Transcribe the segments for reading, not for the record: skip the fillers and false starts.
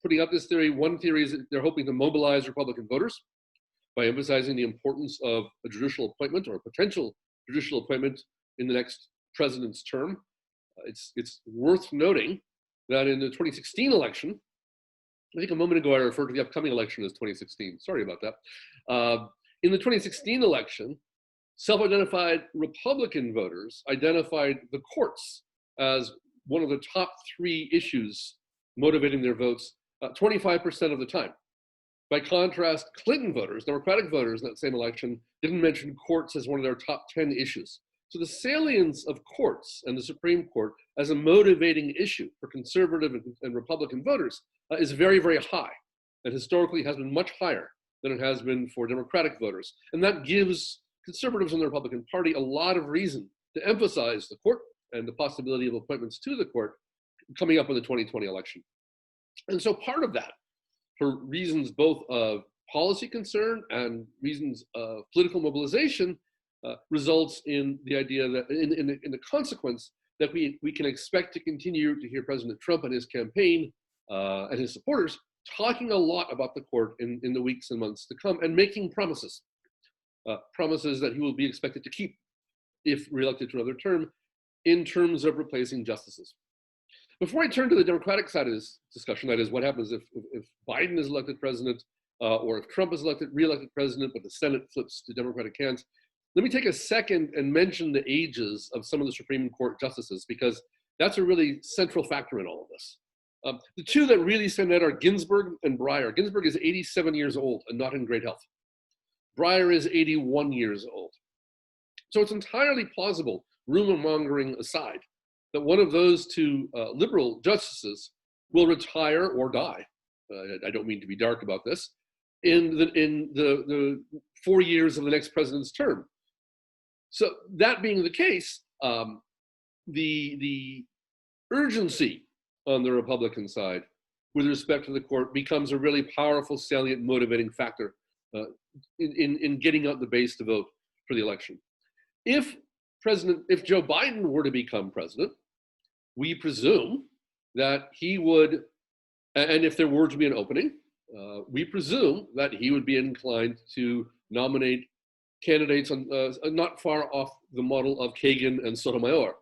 putting up this theory. One theory is that they're hoping to mobilize Republican voters by emphasizing the importance of a judicial appointment or a potential judicial appointment in the next president's term. It's worth noting that in the 2016 election, I think a moment ago I referred to the upcoming election as 2016. Sorry about that. In the 2016 election, self-identified Republican voters identified the courts as one of the top 3 issues motivating their votes 25% of the time. By contrast, Clinton voters, Democratic voters in that same election, didn't mention courts as one of their top 10 issues. So the salience of courts and the Supreme Court as a motivating issue for conservative and Republican voters is very, very high, and historically has been much higher than it has been for Democratic voters. And that gives conservatives in the Republican Party a lot of reason to emphasize the court and the possibility of appointments to the court coming up in the 2020 election. And so part of that, for reasons both of policy concern and reasons of political mobilization, results in the idea that, in the consequence, that we can expect to continue to hear President Trump and his campaign and his supporters talking a lot about the court in the weeks and months to come, and making promises, promises that he will be expected to keep if reelected to another term, in terms of replacing justices. Before I turn to the Democratic side of this discussion, that is, what happens if Biden is elected president, or if Trump is reelected president, but the Senate flips to Democratic hands, let me take a second and mention the ages of some of the Supreme Court justices, because that's a really central factor in all of this. The 2 that really stand out are Ginsburg and Breyer. Ginsburg is 87 years old and not in great health. Breyer is 81 years old. So it's entirely plausible, rumor mongering aside, that one of those 2 liberal justices will retire or die. I don't mean to be dark about this, in the 4 years of the next president's term. So that being the case, the urgency on the Republican side with respect to the court becomes a really powerful, salient, motivating factor in getting out the base to vote for the election. If Joe Biden were to become president, we presume that he would, and if there were to be an opening, we presume that he would be inclined to nominate candidates not far off the model of Kagan and Sotomayor.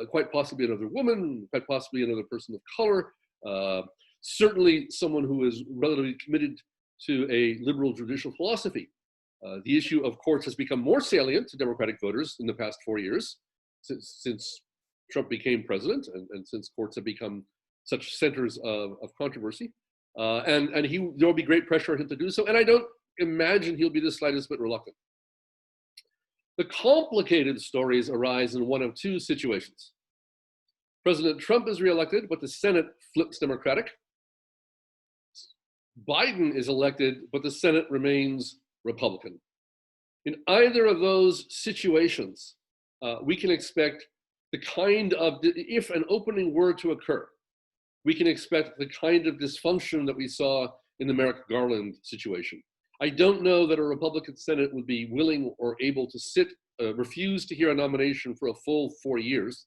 Quite possibly another woman, quite possibly another person of color, certainly someone who is relatively committed to a liberal judicial philosophy. The issue of courts has become more salient to Democratic voters in the past 4 years, since Trump became president, and since courts have become such centers of controversy. And there will be great pressure on him to do so, and I don't imagine he'll be the slightest bit reluctant. The complicated stories arise in one of 2 situations. President Trump is reelected, but the Senate flips Democratic. Biden is elected, but the Senate remains Republican. In either of those situations, we can expect the kind of, if an opening were to occur, we can expect the kind of dysfunction that we saw in the Merrick Garland situation. I don't know that a Republican Senate would be willing or able to refuse to hear a nomination for a full 4 years.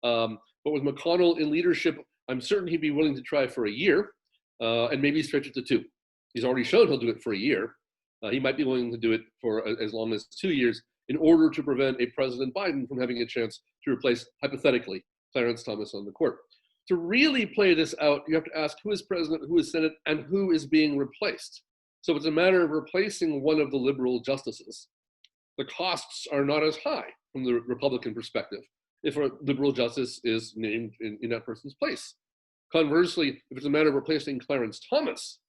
But with McConnell in leadership, I'm certain he'd be willing to try for a year and maybe stretch it to 2. He's already shown he'll do it for a year. He might be willing to do it for as long as 2 years in order to prevent a President Biden from having a chance to replace, hypothetically, Clarence Thomas on the court. To really play this out, you have to ask who is president, who is Senate, and who is being replaced. So it's a matter of replacing one of the liberal justices. The costs are not as high from the Republican perspective if a liberal justice is named in that person's place. Conversely, if it's a matter of replacing Clarence Thomas,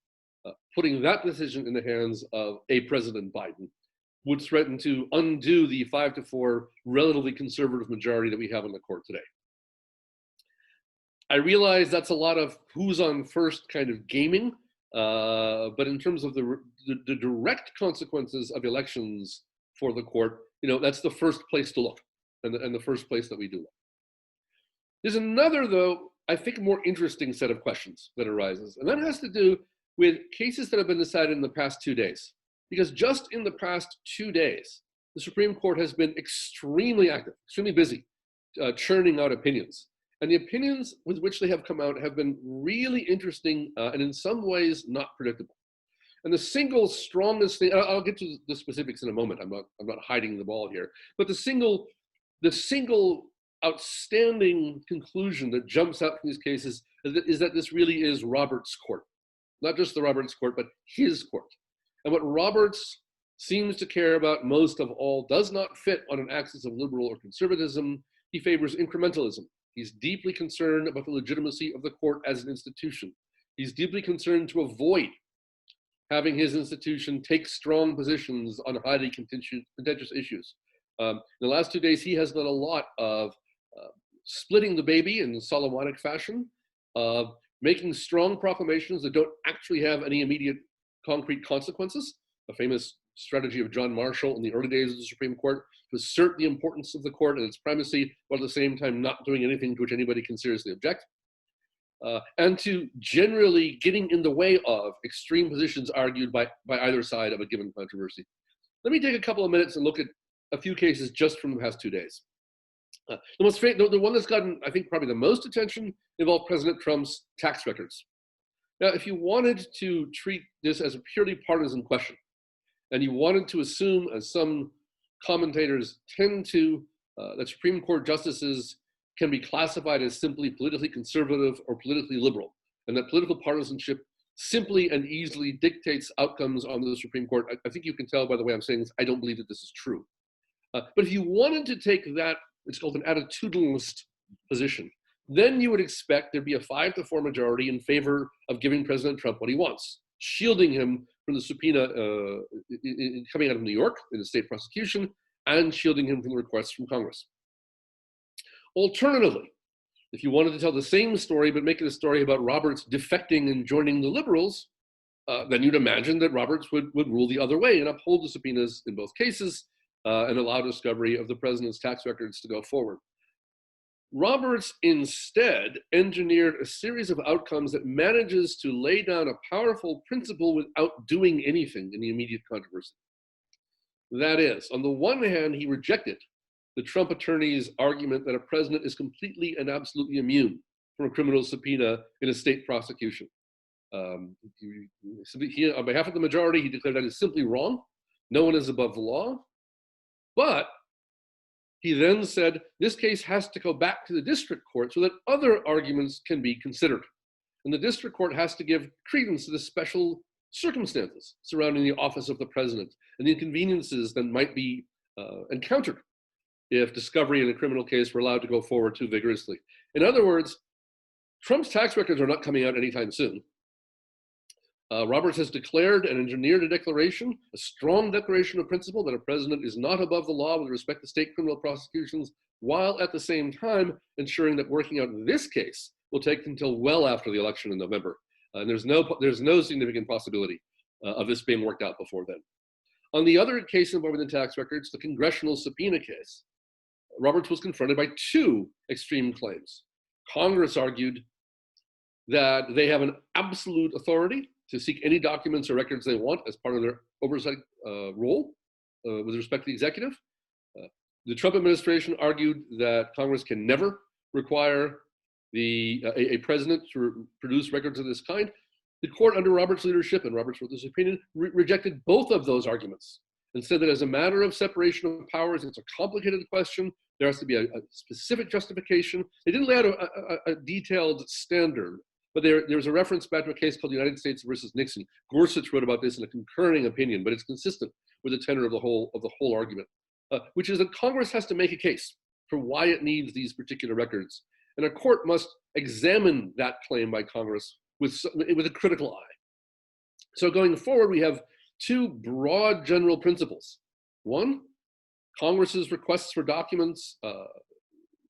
putting that decision in the hands of a President Biden would threaten to undo the 5-4 relatively conservative majority that we have on the court today. I realize that's a lot of who's on first kind of gaming, but in terms of the direct consequences of elections for the court, that's the first place to look, and the first place that we do look. There's another, though, I think more interesting set of questions that arises, and that has to do with cases that have been decided in the past 2 days. Because just in the past 2 days, the Supreme Court has been extremely active, extremely busy, churning out opinions. And the opinions with which they have come out have been really interesting and in some ways not predictable. And the single strongest thing, I'll get to the specifics in a moment. I'm not hiding the ball here, but the single outstanding conclusion that jumps out from these cases is that this really is Roberts' court, not just the Roberts' court, but his court. And what Roberts seems to care about most of all does not fit on an axis of liberal or conservatism. He favors incrementalism. He's deeply concerned about the legitimacy of the court as an institution. He's deeply concerned to avoid having his institution take strong positions on highly contentious issues. In the last 2 days, he has done a lot of splitting the baby in Solomonic fashion, of making strong proclamations that don't actually have any immediate concrete consequences, a famous strategy of John Marshall in the early days of the Supreme Court, to assert the importance of the court and its primacy, while at the same time not doing anything to which anybody can seriously object. And to generally getting in the way of extreme positions argued by either side of a given controversy. Let me take a couple of minutes and look at a few cases just from the past 2 days. The one that's gotten, I think, probably the most attention involved President Trump's tax records. Now, if you wanted to treat this as a purely partisan question, and you wanted to assume, as some commentators tend to, that Supreme Court justices can be classified as simply politically conservative or politically liberal, and that political partisanship simply and easily dictates outcomes on the Supreme Court, I think you can tell by the way I'm saying this, I don't believe that this is true. But if you wanted to take that, it's called an attitudinalist position, then you would expect there'd be a 5-4 majority in favor of giving President Trump what he wants, shielding him from the subpoena coming out of New York in the state prosecution, and shielding him from the requests from Congress. Alternatively, if you wanted to tell the same story, but make it a story about Roberts defecting and joining the liberals, then you'd imagine that Roberts would rule the other way and uphold the subpoenas in both cases and allow discovery of the president's tax records to go forward. Roberts instead engineered a series of outcomes that manages to lay down a powerful principle without doing anything in the immediate controversy. That is, on the one hand, he rejected the Trump attorney's argument that a president is completely and absolutely immune from a criminal subpoena in a state prosecution. On behalf of the majority, he declared that is simply wrong. No one is above the law. But he then said, this case has to go back to the district court so that other arguments can be considered. And the district court has to give credence to the special circumstances surrounding the office of the president and the inconveniences that might be encountered if discovery in a criminal case were allowed to go forward too vigorously. In other words, Trump's tax records are not coming out anytime soon. Roberts has declared and engineered a declaration, a strong declaration of principle that a president is not above the law with respect to state criminal prosecutions, while at the same time ensuring that working out this case will take until well after the election in November. And there's no significant possibility of this being worked out before then. On the other case involving the tax records, the Congressional subpoena case, Roberts was confronted by two extreme claims. Congress argued that they have an absolute authority to seek any documents or records they want as part of their oversight role with respect to the executive. The Trump administration argued that Congress can never require a president to produce records of this kind. The court under Roberts' leadership, and Roberts wrote this opinion, rejected both of those arguments and said that as a matter of separation of powers, it's a complicated question. There has to be a specific justification. They didn't lay out a detailed standard, but there's a reference back to a case called United States versus Nixon. Gorsuch wrote about this in a concurring opinion, but it's consistent with the tenor of the whole argument, which is that Congress has to make a case for why it needs these particular records. And a court must examine that claim by Congress with a critical eye. So going forward, we have two broad general principles. One, Congress's requests for documents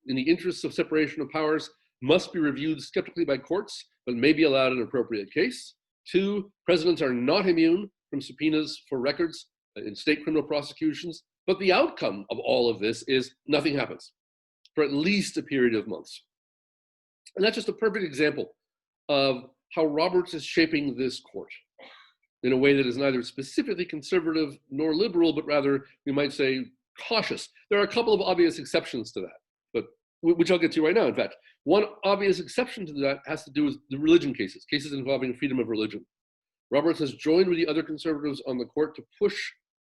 in the interests of separation of powers must be reviewed skeptically by courts, but may be allowed in an appropriate case. Two, presidents are not immune from subpoenas for records in state criminal prosecutions, but the outcome of all of this is nothing happens for at least a period of months. And that's just a perfect example of how Roberts is shaping this court in a way that is neither specifically conservative nor liberal, but rather, we might say, cautious. There are a couple of obvious exceptions to that, but which I'll get to right now, in fact. One obvious exception to that has to do with the religion cases, cases involving freedom of religion. Roberts has joined with the other conservatives on the court to push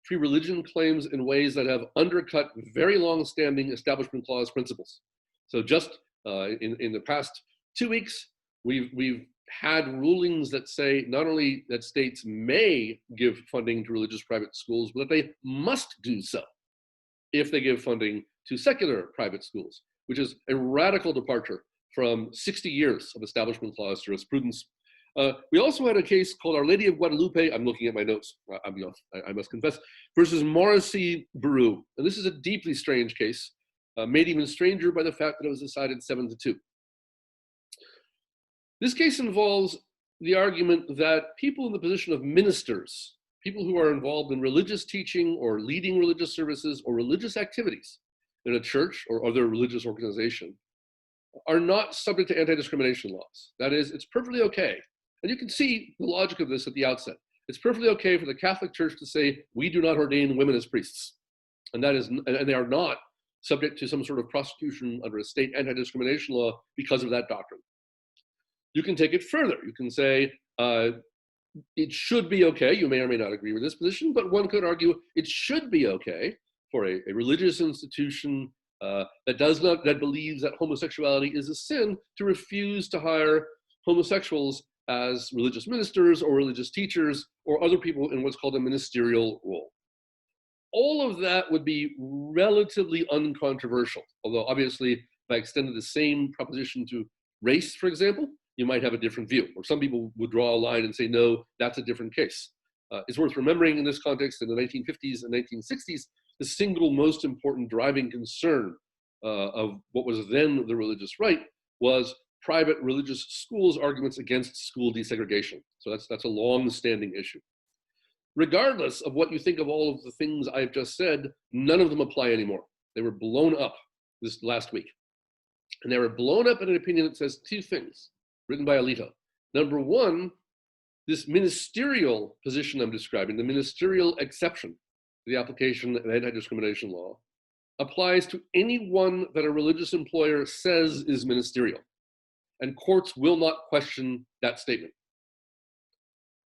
free religion claims in ways that have undercut very long-standing Establishment Clause principles. So just in the past 2 weeks, we've had rulings that say not only that states may give funding to religious private schools, but that they must do so if they give funding to secular private schools, which is a radical departure from 60 years of Establishment Clause jurisprudence. We also had a case called Our Lady of Guadalupe, I'm looking at my notes, I must confess, versus Morrissey Baru. And this is a deeply strange case, made even stranger by the fact that it was decided 7-2. This case involves the argument that people in the position of ministers, people who are involved in religious teaching or leading religious services or religious activities in a church or other religious organization, are not subject to anti-discrimination laws. That is, it's perfectly okay. And you can see the logic of this at the outset. It's perfectly okay for the Catholic Church to say, we do not ordain women as priests. And they are not subject to some sort of prosecution under a state anti-discrimination law because of that doctrine. You can take it further. You can say, it should be okay. You may or may not agree with this position, but one could argue it should be okay for a religious institution that believes that homosexuality is a sin to refuse to hire homosexuals as religious ministers or religious teachers or other people in what's called a ministerial role. All of that would be relatively uncontroversial, although obviously if I extended the same proposition to race, for example, you might have a different view, or some people would draw a line and say, no, that's a different case. It's worth remembering in this context, in the 1950s and 1960s, the single most important driving concern of what was then the religious right was private religious schools' arguments against school desegregation. So that's a long-standing issue. Regardless of what you think of all of the things I've just said, none of them apply anymore. They were blown up this last week. And they were blown up in an opinion that says two things, written by Alito. Number one, this ministerial position I'm describing, the ministerial exception to the application of anti-discrimination law, applies to anyone that a religious employer says is ministerial. And courts will not question that statement.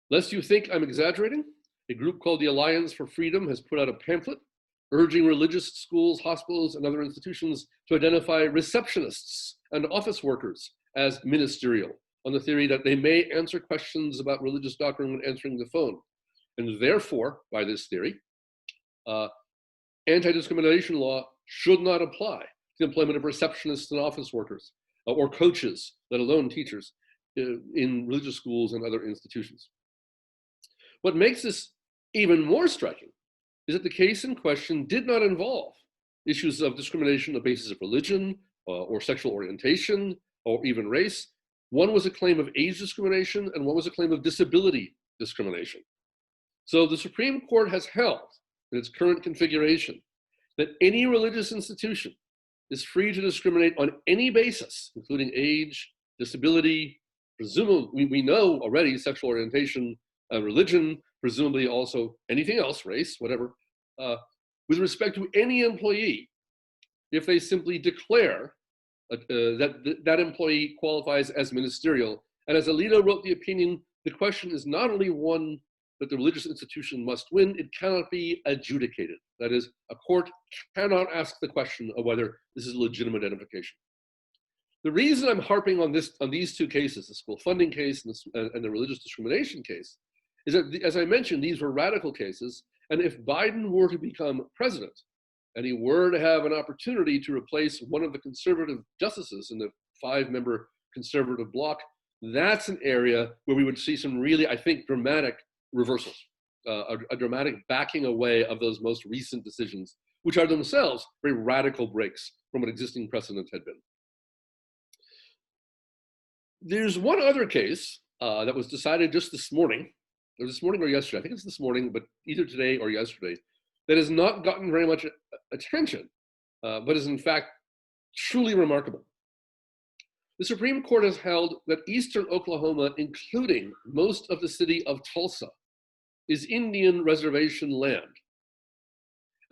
Lest you think I'm exaggerating, a group called the Alliance for Freedom has put out a pamphlet urging religious schools, hospitals, and other institutions to identify receptionists and office workers as ministerial, on the theory that they may answer questions about religious doctrine when answering the phone. And therefore, by this theory, anti-discrimination law should not apply to the employment of receptionists and office workers, or coaches, let alone teachers, in religious schools and other institutions. What makes this even more striking is that the case in question did not involve issues of discrimination on the basis of religion or sexual orientation or even race. One was a claim of age discrimination and one was a claim of disability discrimination. So the Supreme Court has held in its current configuration that any religious institution is free to discriminate on any basis, including age, disability, presumably, we know already sexual orientation, religion, presumably also anything else, race, whatever, with respect to any employee, if they simply declare that employee qualifies as ministerial. And as Alito wrote the opinion, the question is not only one that the religious institution must win, it cannot be adjudicated. That is, a court cannot ask the question of whether this is a legitimate identification. The reason I'm harping on these two cases, the school funding case and the religious discrimination case, is that, as I mentioned, these were radical cases, and if Biden were to become president, and he were to have an opportunity to replace one of the conservative justices in the 5-member conservative bloc, that's an area where we would see some really, I think, dramatic reversals, a dramatic backing away of those most recent decisions, which are themselves very radical breaks from what existing precedent had been. There's one other case that was decided just this morning or yesterday, I think it's this morning, but either today or yesterday, that has not gotten very much attention, but is in fact truly remarkable. The Supreme Court has held that eastern Oklahoma, including most of the city of Tulsa, is Indian reservation land.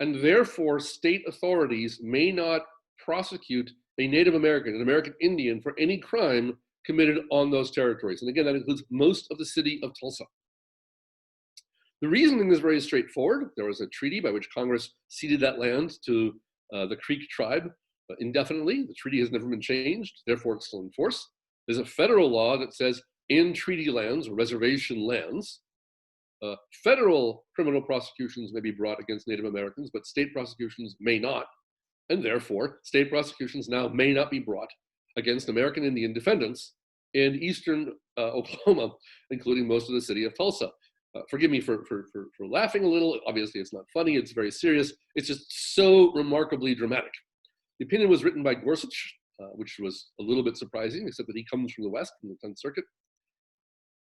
And therefore, state authorities may not prosecute a Native American, an American Indian, for any crime committed on those territories. And again, that includes most of the city of Tulsa. The reasoning is very straightforward. There was a treaty by which Congress ceded that land to the Creek tribe indefinitely. The treaty has never been changed, therefore it's still in force. There's a federal law that says in treaty lands or reservation lands, federal criminal prosecutions may be brought against Native Americans, but state prosecutions may not. And therefore, state prosecutions now may not be brought against American Indian defendants in eastern Oklahoma, including most of the city of Tulsa. Forgive me for laughing a little. Obviously, it's not funny. It's very serious. It's just so remarkably dramatic. The opinion was written by Gorsuch, which was a little bit surprising, except that he comes from the West, from the 10th Circuit.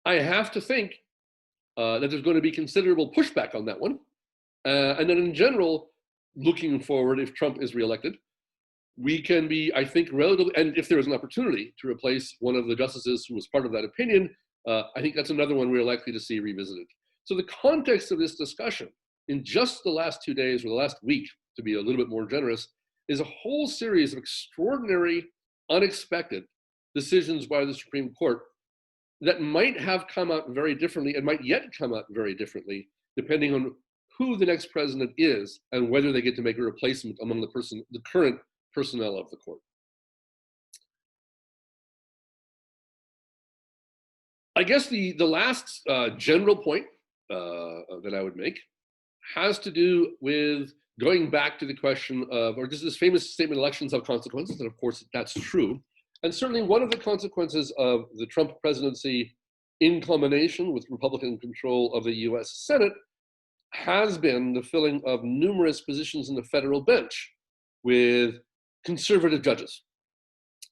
I have to think that there's going to be considerable pushback on that one. And then in general, looking forward, if Trump is reelected, we can be, I think, relatively, and if there is an opportunity to replace one of the justices who was part of that opinion, I think that's another one we're likely to see revisited. So the context of this discussion in just the last 2 days or the last week, to be a little bit more generous, is a whole series of extraordinary, unexpected decisions by the Supreme Court that might have come out very differently and might yet come out very differently, depending on who the next president is and whether they get to make a replacement among the current personnel of the court. I guess the last general point that I would make has to do with going back to the question of, or just this famous statement, elections have consequences, and of course that's true. And certainly one of the consequences of the Trump presidency in combination with Republican control of the US Senate has been the filling of numerous positions in the federal bench with conservative judges.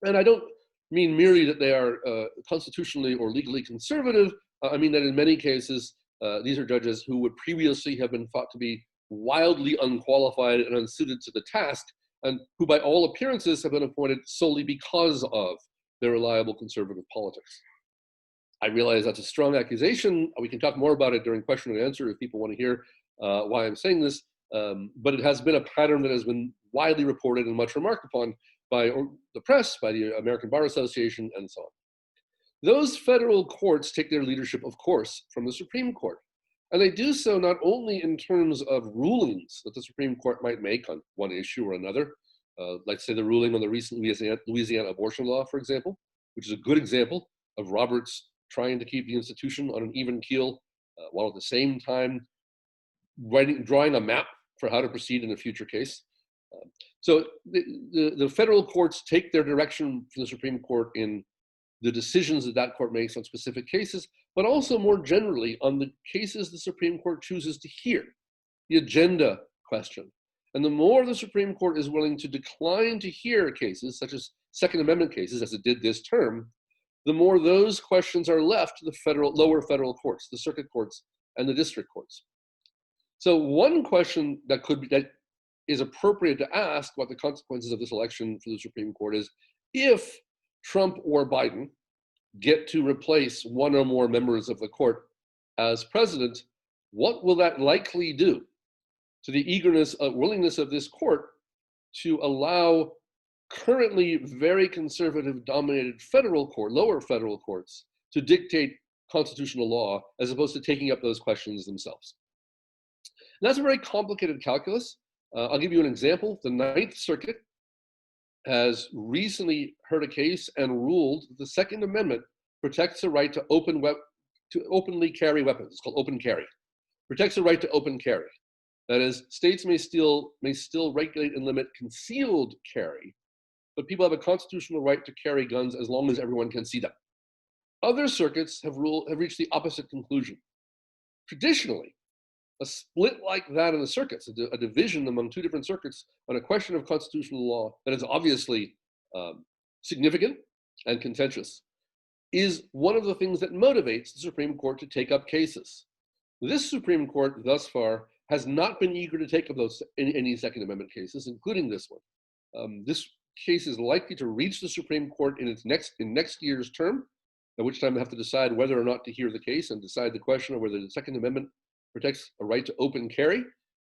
And I don't mean merely that they are constitutionally or legally conservative. I mean that in many cases, these are judges who would previously have been thought to be wildly unqualified and unsuited to the task, and who by all appearances have been appointed solely because of their reliable conservative politics. I realize that's a strong accusation. We can talk more about it during question and answer if people want to hear why I'm saying this, but it has been a pattern that has been widely reported and much remarked upon by the press, by the American Bar Association, and so on. Those federal courts take their leadership, of course, from the Supreme Court. And they do so not only in terms of rulings that the Supreme Court might make on one issue or another, like say the ruling on the recent Louisiana abortion law, for example, which is a good example of Roberts trying to keep the institution on an even keel, while at the same time drawing a map for how to proceed in a future case. So the federal courts take their direction from the Supreme Court in the decisions that that court makes on specific cases, but also more generally on the cases the Supreme Court chooses to hear, the agenda question. And the more the Supreme Court is willing to decline to hear cases, such as Second Amendment cases, as it did this term, the more those questions are left to the lower federal courts, the circuit courts and the district courts. So one question that is appropriate to ask what the consequences of this election for the Supreme Court is, if Trump or Biden get to replace one or more members of the court as president, what will that likely do to the willingness of this court to allow currently very conservative dominated lower federal courts to dictate constitutional law as opposed to taking up those questions themselves? And that's a very complicated calculus. I'll give you an example. The Ninth Circuit has recently heard a case and ruled that the Second Amendment protects the right to openly carry weapons. It's called open carry. Protects the right to open carry. That is, states may still regulate and limit concealed carry, but people have a constitutional right to carry guns as long as everyone can see them. Other circuits have reached the opposite conclusion. Traditionally, a split like that in the circuits, a division among two different circuits on a question of constitutional law that is obviously significant and contentious, is one of the things that motivates the Supreme Court to take up cases. This Supreme Court thus far has not been eager to take up any Second Amendment cases, including this one. This case is likely to reach the Supreme Court in next year's term, at which time they have to decide whether or not to hear the case and decide the question of whether the Second Amendment protects a right to open carry.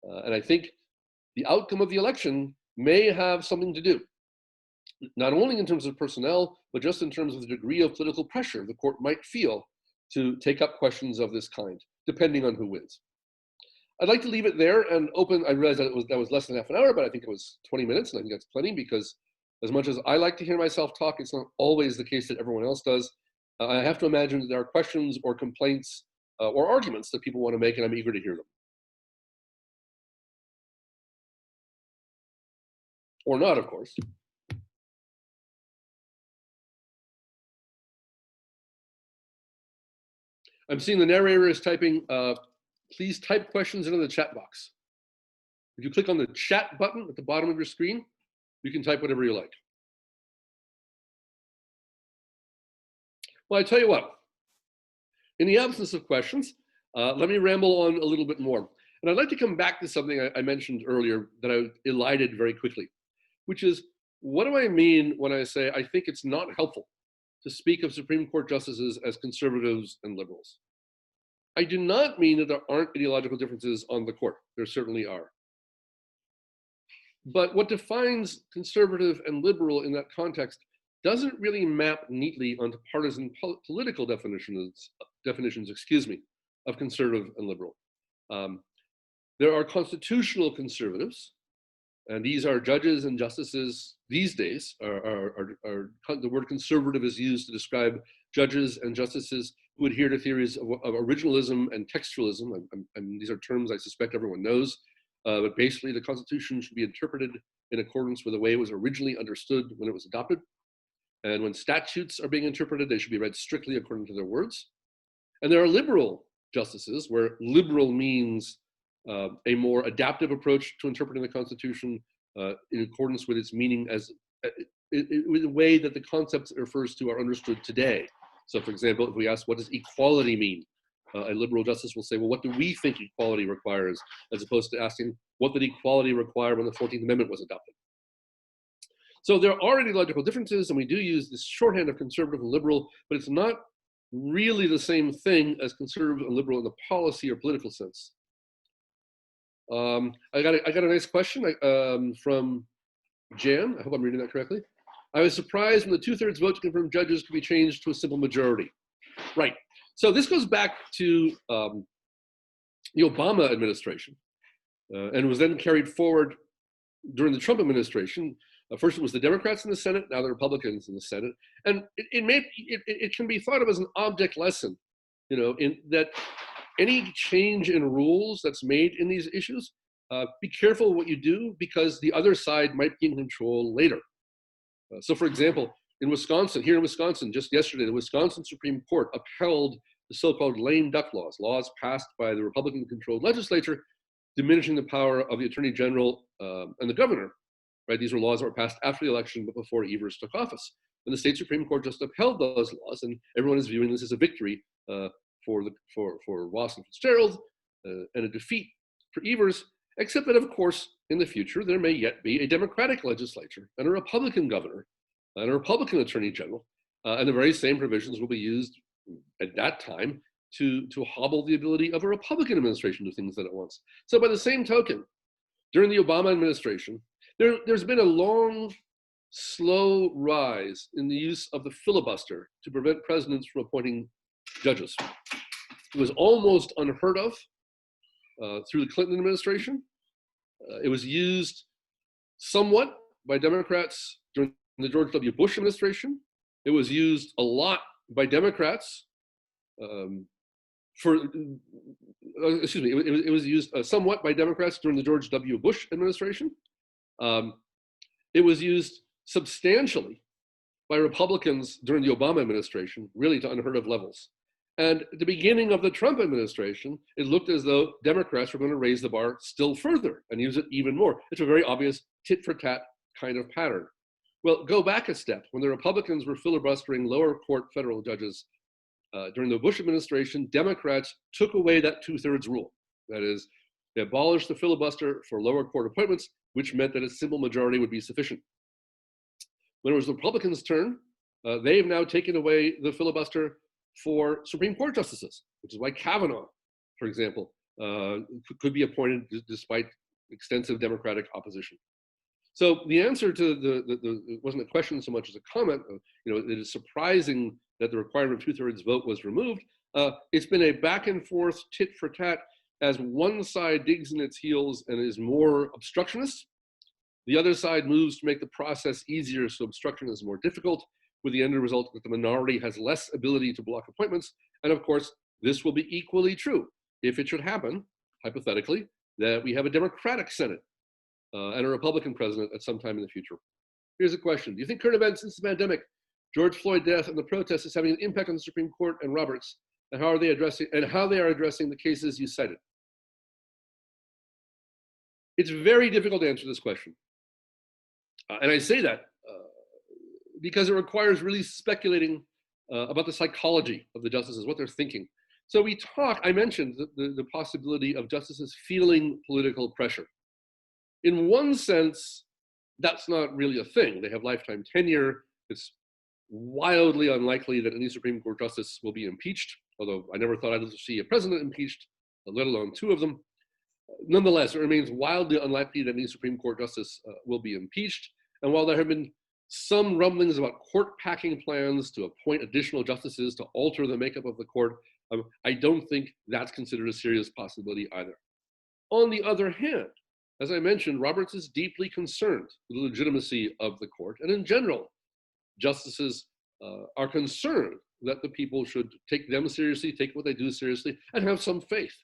And I think the outcome of the election may have something to do not only in terms of personnel, but just in terms of the degree of political pressure the court might feel to take up questions of this kind, depending on who wins. I'd like to leave it there and open. I realized that was less than half an hour, but I think it was 20 minutes, and I think that's plenty, because as much as I like to hear myself talk, it's not always the case that everyone else does. I have to imagine that there are questions or complaints or arguments that people want to make, and I'm eager to hear them. Or not, of course. I'm seeing the narrator is typing, please type questions into the chat box. If you click on the chat button at the bottom of your screen, you can type whatever you like. Well, I tell you what, in the absence of questions, let me ramble on a little bit more. And I'd like to come back to something I mentioned earlier that I elided very quickly, which is, what do I mean when I say I think it's not helpful to speak of Supreme Court justices as conservatives and liberals? I do not mean that there aren't ideological differences on the court. There certainly are. But what defines conservative and liberal in that context doesn't really map neatly onto partisan political definitions, of conservative and liberal. There are constitutional conservatives, and these are judges and justices these days. The word conservative is used to describe judges and justices who adhere to theories of originalism and textualism. And these are terms I suspect everyone knows. But basically, the Constitution should be interpreted in accordance with the way it was originally understood when it was adopted. And when statutes are being interpreted, they should be read strictly according to their words. And there are liberal justices, where liberal means a more adaptive approach to interpreting the Constitution in accordance with its meaning as in a way that the concepts it refers to are understood today. So, for example, if we ask, what does equality mean? A liberal justice will say, well, what do we think equality requires? As opposed to asking, what did equality require when the 14th Amendment was adopted? So there are ideological differences, and we do use this shorthand of conservative and liberal, but it's not really the same thing as conservative and liberal in the policy or political sense. I got a nice question from Jan. I hope I'm reading that correctly. I was surprised when the 2/3 vote to confirm judges could be changed to a simple majority. Right. So this goes back to the Obama administration, and was then carried forward during the Trump administration. First, it was the Democrats in the Senate, now the Republicans in the Senate. And it can be thought of as an object lesson, in that any change in rules that's made in these issues, be careful what you do, because the other side might be in control later. So for example, here in Wisconsin, just yesterday, the Wisconsin Supreme Court upheld the so-called lame duck laws passed by the Republican-controlled legislature, diminishing the power of the Attorney General and the governor. Right? These were laws that were passed after the election, but before Evers took office. And the state Supreme Court just upheld those laws, and everyone is viewing this as a victory for Ross and Fitzgerald, and a defeat for Evers, except that, of course, in the future, there may yet be a Democratic legislature and a Republican governor and a Republican Attorney General, and the very same provisions will be used at that time to hobble the ability of a Republican administration to do things that it wants. So by the same token, during the Obama administration, there's been a long, slow rise in the use of the filibuster to prevent presidents from appointing judges. It was almost unheard of through the Clinton administration. It was used somewhat by Democrats during the George W. Bush administration. It was used a lot by Democrats it was used somewhat by Democrats during the George W. Bush administration. It was used substantially by Republicans during the Obama administration, really to unheard of levels. And at the beginning of the Trump administration, it looked as though Democrats were going to raise the bar still further and use it even more. It's a very obvious tit-for-tat kind of pattern. Well, go back a step. When the Republicans were filibustering lower court federal judges during the Bush administration, Democrats took away that 2/3 rule. That is, they abolished the filibuster for lower court appointments, which meant that a simple majority would be sufficient. When it was the Republicans' turn, they've now taken away the filibuster for Supreme Court justices, which is why Kavanaugh, for example, could be appointed despite extensive Democratic opposition. So the answer to it wasn't a question so much as a comment. It is surprising that the requirement of 2/3 vote was removed. It's been a back and forth tit for tat as one side digs in its heels and is more obstructionist. The other side moves to make the process easier, so obstruction is more difficult, with the end result that the minority has less ability to block appointments. And of course, this will be equally true if it should happen, hypothetically, that we have a Democratic Senate and a Republican president at some time in the future. Here's a question. Do you think current events since the pandemic, George Floyd death and the protests is having an impact on the Supreme Court and Roberts, and how they are addressing the cases you cited? It's very difficult to answer this question. And I say that because it requires really speculating about the psychology of the justices, what they're thinking. So I mentioned the possibility of justices feeling political pressure. In one sense, that's not really a thing. They have lifetime tenure. It's wildly unlikely that any Supreme Court justice will be impeached, although I never thought I'd see a president impeached, let alone two of them. Nonetheless, it remains wildly unlikely that any Supreme Court justice will be impeached. And while there have been some rumblings about court packing plans to appoint additional justices to alter the makeup of the court, I don't think that's considered a serious possibility either. On the other hand, as I mentioned, Roberts is deeply concerned with the legitimacy of the court. And in general, justices are concerned that the people should take them seriously, take what they do seriously, and have some faith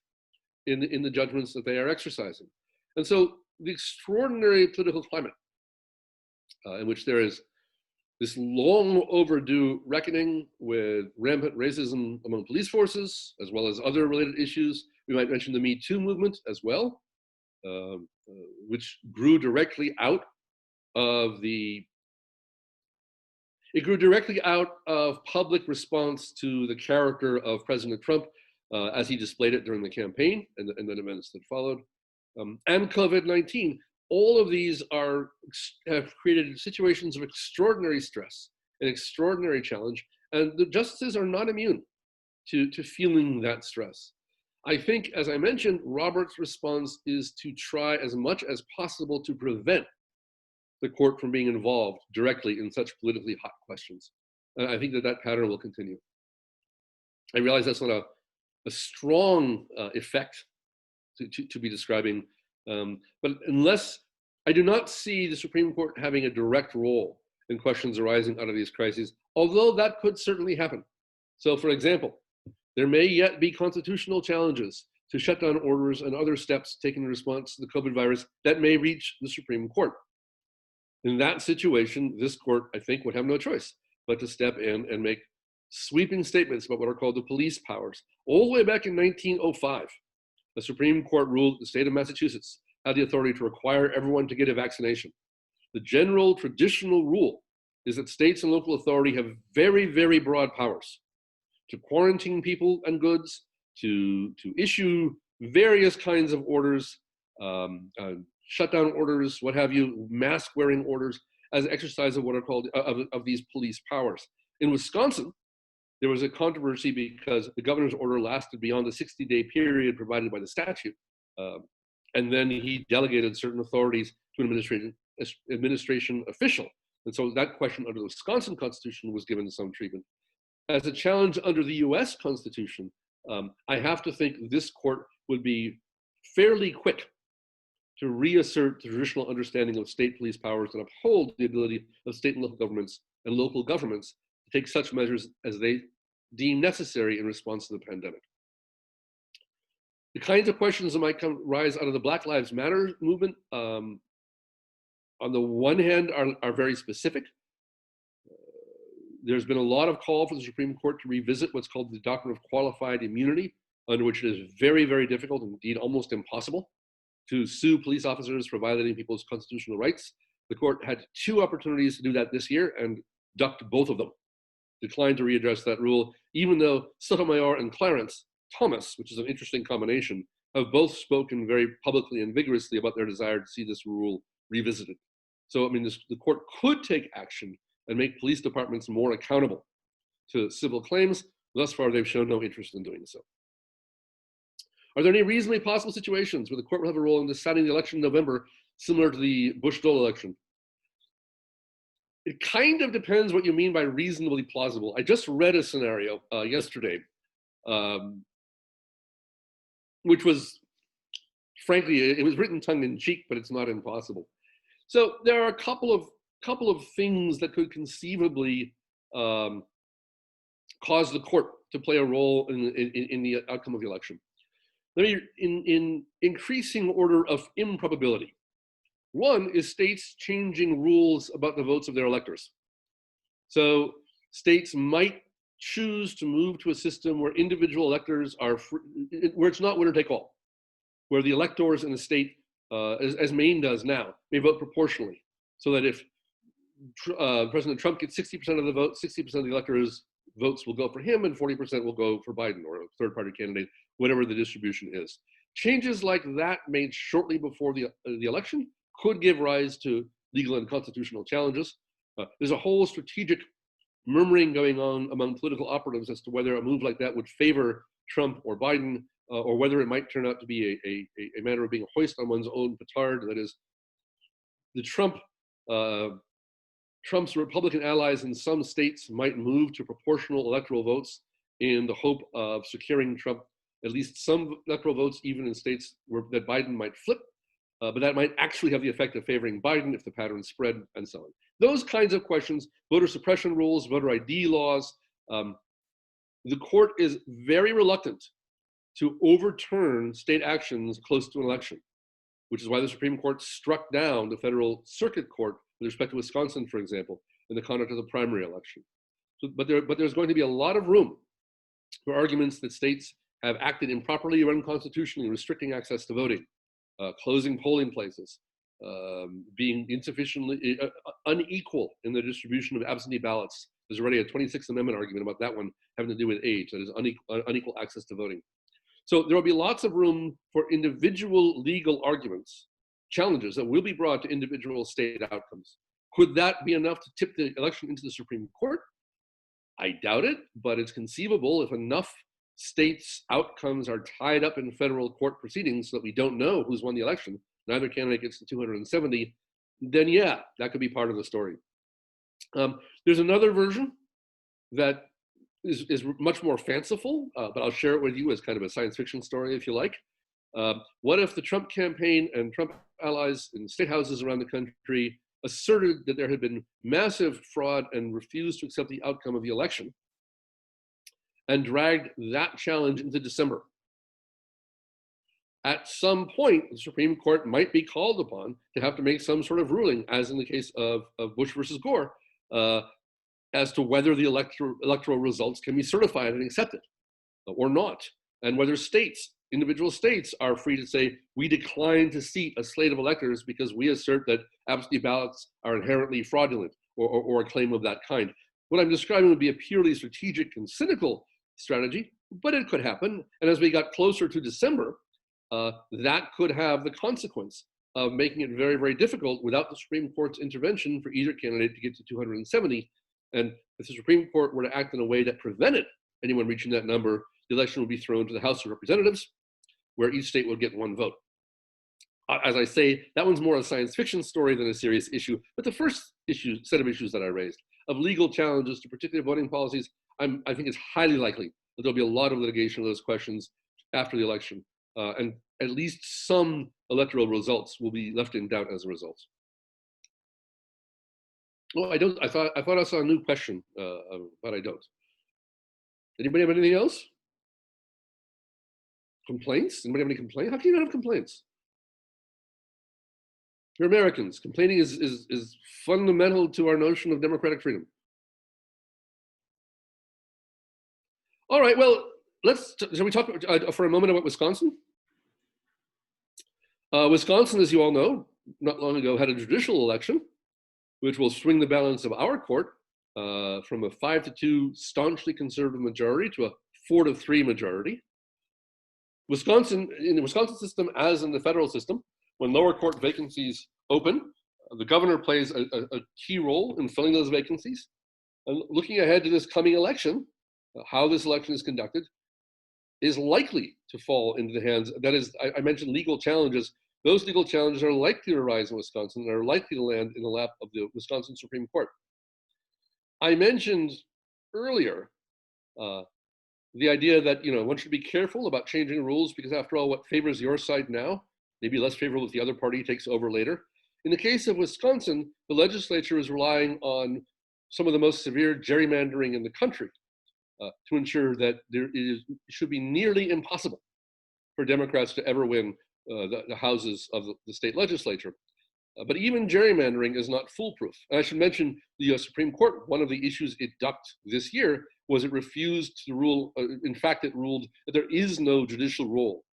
in the judgments that they are exercising. And so the extraordinary political climate in which there is this long overdue reckoning with rampant racism among police forces, as well as other related issues. We might mention the Me Too movement as well, which grew directly out of public response to the character of President Trump as he displayed it during the campaign and then events that followed. And COVID-19. All of these have created situations of extraordinary stress and extraordinary challenge, and the justices are not immune to feeling that stress. I think, as I mentioned, Roberts' response is to try as much as possible to prevent the court from being involved directly in such politically hot questions. And I think that pattern will continue. I realize that's not a strong effect to be describing, but unless I do not see the Supreme Court having a direct role in questions arising out of these crises, although that could certainly happen. So, for example, there may yet be constitutional challenges to shutdown orders and other steps taken in response to the COVID virus that may reach the Supreme Court. In that situation, this court, I think, would have no choice but to step in and make sweeping statements about what are called the police powers. All the way back in 1905, the Supreme Court ruled the state of Massachusetts had the authority to require everyone to get a vaccination. The general traditional rule is that states and local authority have very, very broad powers to quarantine people and goods, to issue various kinds of orders, shutdown orders, what have you, mask wearing orders, as exercise of what are called of these police powers. In Wisconsin, there was a controversy because the governor's order lasted beyond the 60-day period provided by the statute. And then he delegated certain authorities to an administration official. And so that question under the Wisconsin Constitution was given some treatment. As a challenge under the US Constitution, I have to think this court would be fairly quick to reassert the traditional understanding of state police powers and uphold the ability of state and local governments to take such measures as they deem necessary in response to the pandemic. The kinds of questions that might rise out of the Black Lives Matter movement, on the one hand, are very specific. There's been a lot of call for the Supreme Court to revisit what's called the doctrine of qualified immunity, under which it is very, very difficult, indeed almost impossible, to sue police officers for violating people's constitutional rights. The court had 2 opportunities to do that this year and ducked both of them, declined to readdress that rule, even though Sotomayor and Clarence Thomas, which is an interesting combination, have both spoken very publicly and vigorously about their desire to see this rule revisited. So, I mean, the court could take action and make police departments more accountable to civil claims. Thus far, they've shown no interest in doing so. Are there any reasonably possible situations where the court will have a role in deciding the election in November, similar to the Bush-Dole election? It kind of depends what you mean by reasonably plausible. I just read a scenario yesterday, which was, frankly, it was written tongue in cheek, but it's not impossible. So there are a couple of things that could conceivably cause the court to play a role in the outcome of the election. Let me, in increasing order of improbability. One is states changing rules about the votes of their electors. So states might choose to move to a system where individual electors are where it's not winner take all, where the electors in the state, as Maine does now, may vote proportionally, so that if President Trump gets 60% of the vote, 60% of the electors' votes will go for him, and 40% will go for Biden or a third-party candidate, whatever the distribution is. Changes like that made shortly before the election could give rise to legal and constitutional challenges. There's a whole strategic murmuring going on among political operatives as to whether a move like that would favor Trump or Biden, or whether it might turn out to be a matter of being a hoist on one's own petard. That is, the Trump's Republican allies in some states might move to proportional electoral votes in the hope of securing Trump at least some electoral votes, even in states that Biden might flip. But that might actually have the effect of favoring Biden if the pattern spread, and so on. Those kinds of questions, voter suppression rules, voter ID laws, the court is very reluctant to overturn state actions close to an election, which is why the Supreme Court struck down the federal circuit court with respect to Wisconsin, for example, in the conduct of the primary election. So, but there's going to be a lot of room for arguments that states have acted improperly or unconstitutionally, restricting access to voting, closing polling places, being insufficiently unequal in the distribution of absentee ballots. There's already a 26th Amendment argument about that one having to do with age, that is unequal access to voting. So there will be lots of room for individual legal arguments, challenges that will be brought to individual state outcomes. Could that be enough to tip the election into the Supreme Court? I doubt it, but it's conceivable if enough states' outcomes are tied up in federal court proceedings so that we don't know who's won the election, neither candidate gets to 270, then yeah, that could be part of the story. There's another version that is much more fanciful, but I'll share it with you as kind of a science fiction story, if you like. What if the Trump campaign and Trump allies in state houses around the country asserted that there had been massive fraud and refused to accept the outcome of the election, and dragged that challenge into December? At some point, the Supreme Court might be called upon to have to make some sort of ruling, as in the case of Bush versus Gore, as to whether the electoral results can be certified and accepted or not, and whether individual states are free to say, we decline to seat a slate of electors because we assert that absentee ballots are inherently fraudulent, or a claim of that kind. What I'm describing would be a purely strategic and cynical strategy, but it could happen. And as we got closer to December, that could have the consequence of making it very, very difficult without the Supreme Court's intervention for either candidate to get to 270. And if the Supreme Court were to act in a way that prevented anyone reaching that number, the election would be thrown to the House of Representatives, where each state would get one vote. As I say, that one's more a science fiction story than a serious issue. But the first set of issues that I raised, of legal challenges to particular voting policies, I think it's highly likely that there'll be a lot of litigation of those questions after the election. And at least some electoral results will be left in doubt as a result. Oh, I thought I saw a new question, but I don't. Anybody have anything else? Complaints? Anybody have any complaints? How can you not have complaints? You're Americans. Complaining is fundamental to our notion of democratic freedom. All right, well, shall we talk for a moment about Wisconsin? Wisconsin, as you all know, not long ago had a judicial election, which will swing the balance of our court from a 5-2 staunchly conservative majority to a 4-3 majority. In the Wisconsin system, as in the federal system, when lower court vacancies open, the governor plays a key role in filling those vacancies. And looking ahead to this coming election, how this election is conducted is likely to fall into the hands, that is, I mentioned legal challenges. Those legal challenges are likely to arise in Wisconsin and are likely to land in the lap of the Wisconsin Supreme Court. I mentioned earlier the idea that one should be careful about changing rules because, after all, what favors your side now may be less favorable if the other party takes over later. In the case of Wisconsin, the legislature is relying on some of the most severe gerrymandering in the country to ensure that it should be nearly impossible for Democrats to ever win the houses of the state legislature. But even gerrymandering is not foolproof. And I should mention the US Supreme Court. One of the issues it ducked this year was it refused to rule, in fact, it ruled that there is no judicial role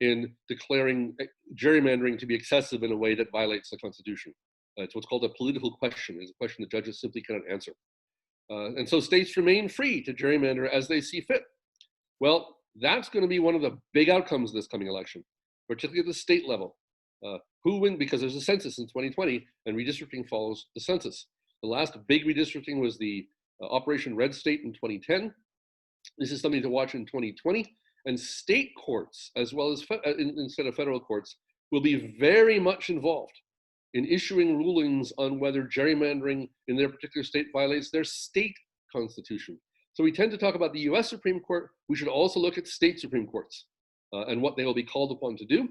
in declaring gerrymandering to be excessive in a way that violates the Constitution. It's what's called a political question. It's a question that judges simply cannot answer. And so states remain free to gerrymander as they see fit. Well, that's going to be one of the big outcomes of this coming election, particularly at the state level. Who wins? Because there's a census in 2020, and redistricting follows the census. The last big redistricting was the Operation Red State in 2010. This is something to watch in 2020. And state courts, as well as instead of federal courts, will be very much involved in issuing rulings on whether gerrymandering in their particular state violates their state constitution. So we tend to talk about the US Supreme Court. We should also look at state Supreme Courts and what they will be called upon to do,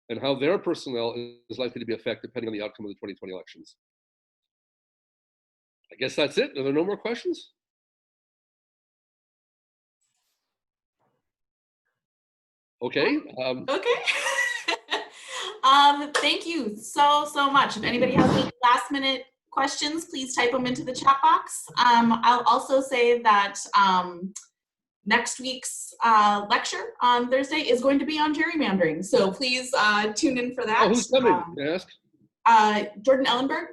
and how their personnel is likely to be affected depending on the outcome of the 2020 elections. I guess that's it. Are there no more questions? Okay. Okay. Thank you so much. If anybody has any last minute questions, please type them into the chat box. I'll also say that next week's lecture on Thursday is going to be on gerrymandering. So please tune in for that. Oh, who's coming? May I ask? Jordan Ellenberg.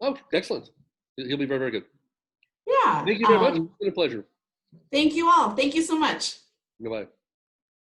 Oh, excellent. He'll be very, very good. Yeah. Thank you very much. It's been a pleasure. Thank you all. Thank you so much. Goodbye.